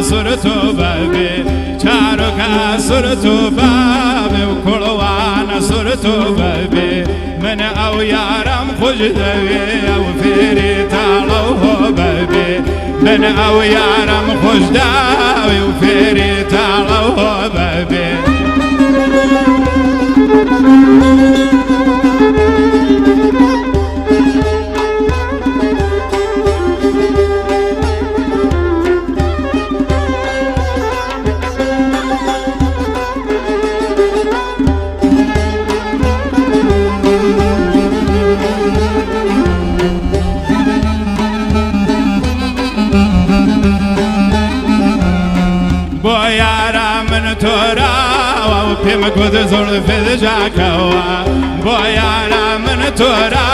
سرتو بابي چارو سرتو بابي وكلوانا سرتو بابي من او يارم خوش دوي او فيري تالو بابي من او يارم خوش دوي وفيري تالو بابي پیم گود زلف جاکوا بایانا من تورا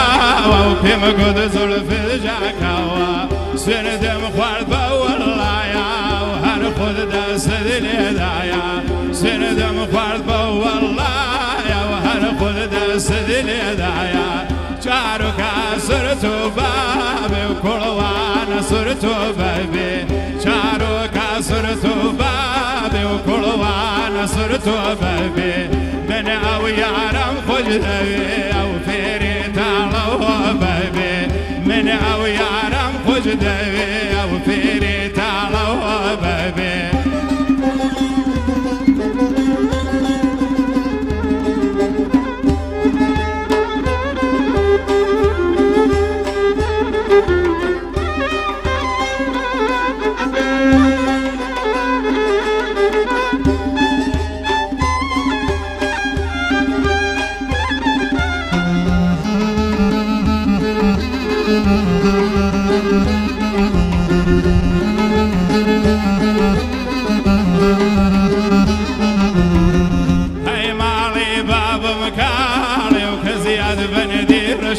و پیم گود زلف جاکوا سندم خوارد با ولایا و هر خود دست دل دایا سندم خوارد با ولایا و هر خود دست دل دایا چارو کاسر تو بابه و کلوان سر تو بابه چارو کاسر تو بابه و کلوان سر تو بابه من او یارم خوش دوی او فیری تالو بابه من او یارم خوش دوی او فیری تالو بابه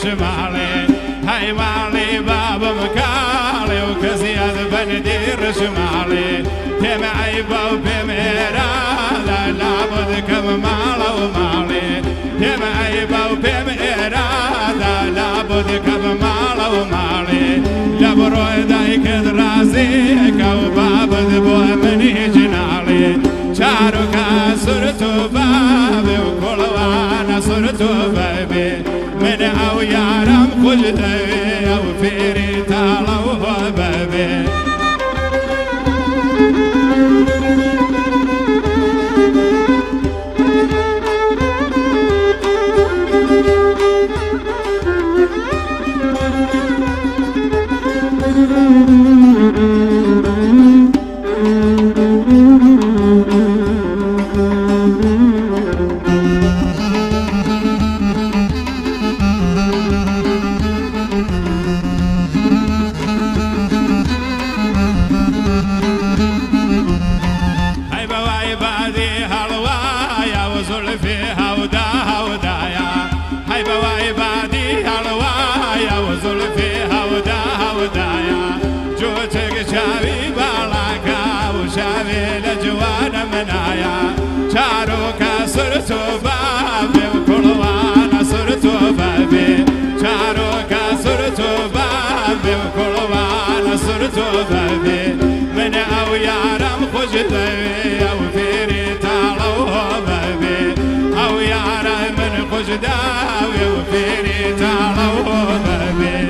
شمالي هاي مالي بابا مكالي وكزياد بندير شمالي بيم عيبا وبيم إرادة لابد كم مالا ومالي بيم عيبا وبيم إرادة لابد كم مالا ومالي لبروي دايك درازيك وبابد بوه مني جنالي شارو كاسرتو بابي وكلوانا سرتو بابي من او يارم خوش دوي او فيري تالو بابي چارو کاسر تو بابه و کلوان سر تو بابه چارو کاسر تو بابه و کلوان سر تو بابه من او یارم خوش دوی او فیری تالو بابه او یارم من خوش دوی او فیری تالو بابه